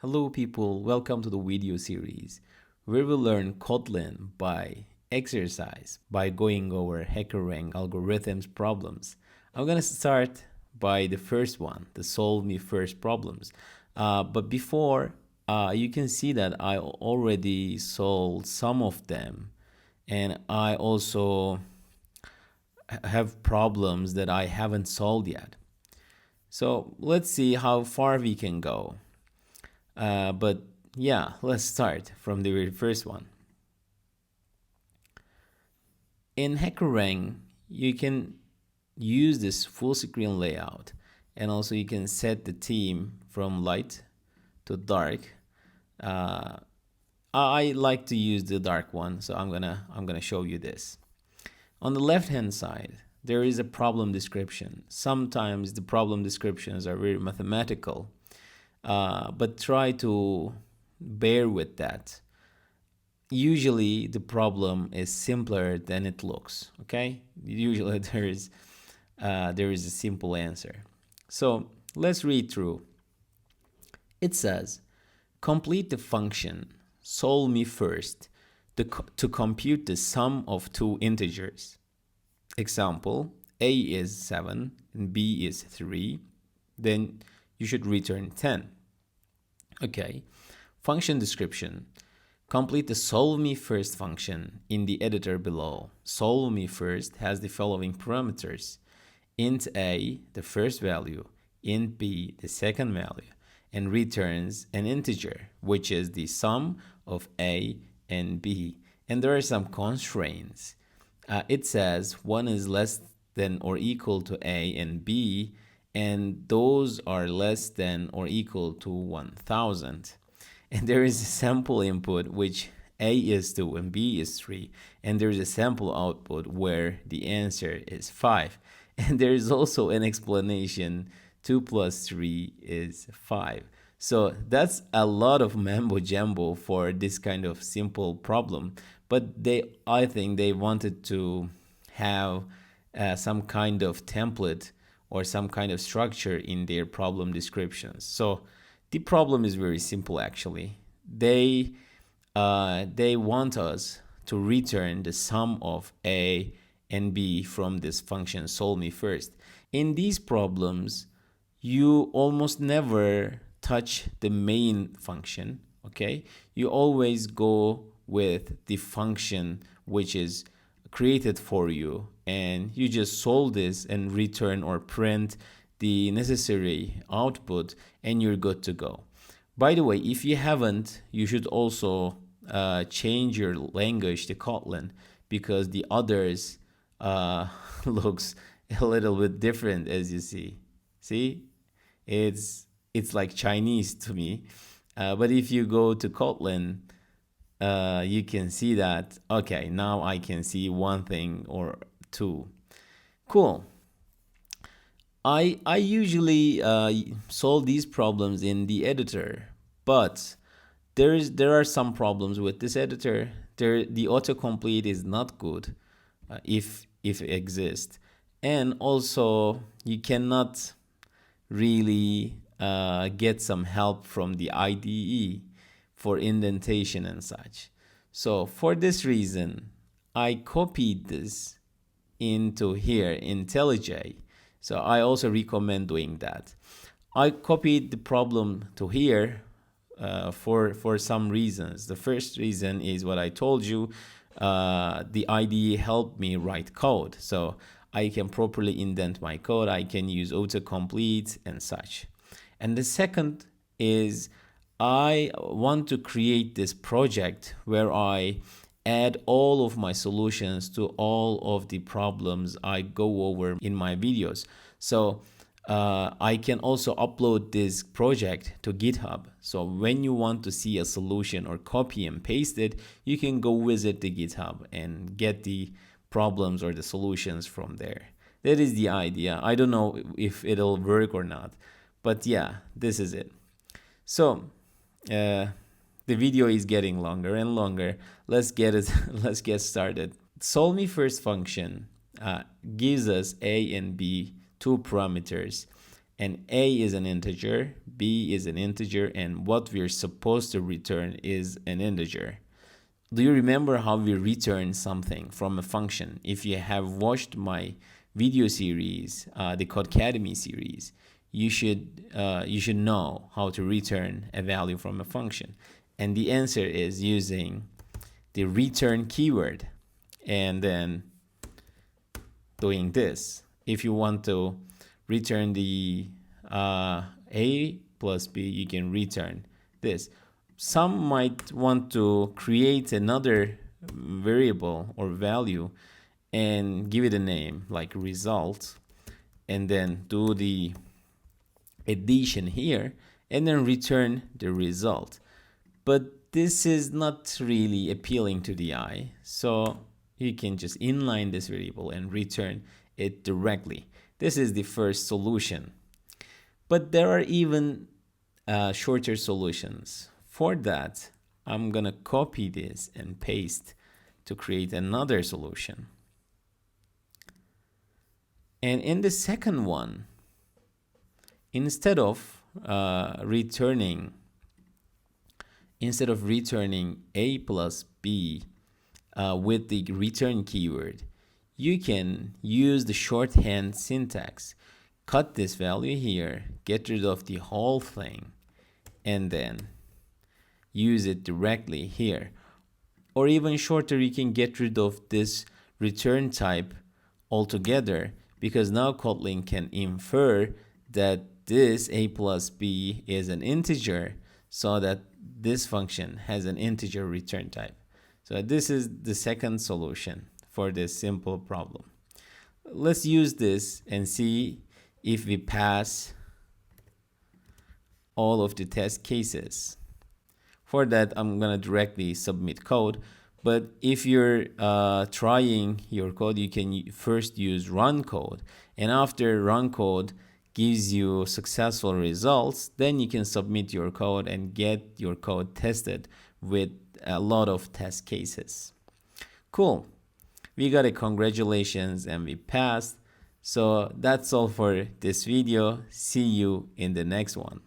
Hello people, welcome to the video series where we learn Kotlin by exercise by going over HackerRank algorithms problems. I'm gonna start by the first one, the solve me first problems. But before, you can see that I already solved some of them, and I also have problems that I haven't solved yet. So let's see how far we can go. But yeah, let's start from the very first one. In HackerRank, you can use this full screen layout, and also you can set the theme from light to dark. I like to use the dark one, so I'm gonna show you this. On the left hand side, there is a problem description. Sometimes the problem descriptions are very mathematical, but try to bear with that. Usually the problem is simpler than it looks. Okay, usually there is a simple answer. So let's read through. It says, complete the function solve me first to compute the sum of two integers. Example, a is 7 and b is 3. Then you should return 10. Okay, function description. Complete the solve me first function in the editor below. Solve me first has the following parameters: int a, the first value, int b, the second value, and returns an integer, which is the sum of a and b. And there are some constraints. It says one is less than or equal to a and b, and those are less than or equal to 1000. And there is a sample input which a is 2 and b is 3, and there is a sample output where the answer is 5. And there is also an explanation: 2 plus 3 is 5. So that's a lot of mambo jumbo for this kind of simple problem, but I think they wanted to have some kind of template or some kind of structure in their problem descriptions. So the problem is very simple actually. They want us to return the sum of a and b from this function solve me first. In these problems, you almost never touch the main function, okay? You always go with the function which is created for you, and you just solve this and return or print the necessary output, and you're good to go. By the way, if you haven't, you should also change your language to Kotlin, because the others looks a little bit different, as you see. See, it's like Chinese to me. But if you go to Kotlin, you can see that, okay, now I can see one thing or two. Cool. I usually solve these problems in the editor, but there are some problems with this editor. The autocomplete is not good, if it exists, and also you cannot really get some help from the IDE for indentation and such. So for this reason, I copied this into here, IntelliJ. So I also recommend doing that. I copied the problem to here for some reasons. The first reason is what I told you. The IDE helped me write code, so I can properly indent my code. I can use autocomplete and such. And the second is I want to create this project where I add all of my solutions to all of the problems I go over in my videos. So I can also upload this project to GitHub. So when you want to see a solution or copy and paste it, you can go visit the GitHub and get the problems or the solutions from there. That is the idea. I don't know if it'll work or not, but yeah, this is it. So the video is getting longer and longer. Let's get started. Solve me first function gives us a and b, two parameters, and A is an integer, B is an integer, and what we're supposed to return is an integer. Do you remember how we return something from a function? If you have watched my video series, the Codecademy series, you should know how to return a value from a function. And the answer is using the return keyword and then doing this. If you want to return the A plus B, you can return this. Some might want to create another variable or value and give it a name like result, and then do the addition here and then return the result. But this is not really appealing to the eye, so you can just inline this variable and return it directly. This is the first solution. But there are even shorter solutions. For that, I'm gonna copy this and paste to create another solution. And in the second one, instead of returning A plus B with the return keyword, you can use the shorthand syntax. Cut this value here, get rid of the whole thing, and then use it directly here. Or even shorter, you can get rid of this return type altogether, because now Kotlin can infer that this A plus B is an integer, so that this function has an integer return type. So this is the second solution for this simple problem. Let's use this and see if we pass all of the test cases. For that, I'm gonna directly submit code. But if you're trying your code, you can first use run code. And after run code gives you successful results, then you can submit your code and get your code tested with a lot of test cases. Cool. We got a congratulations and we passed. So that's all for this video. See you in the next one.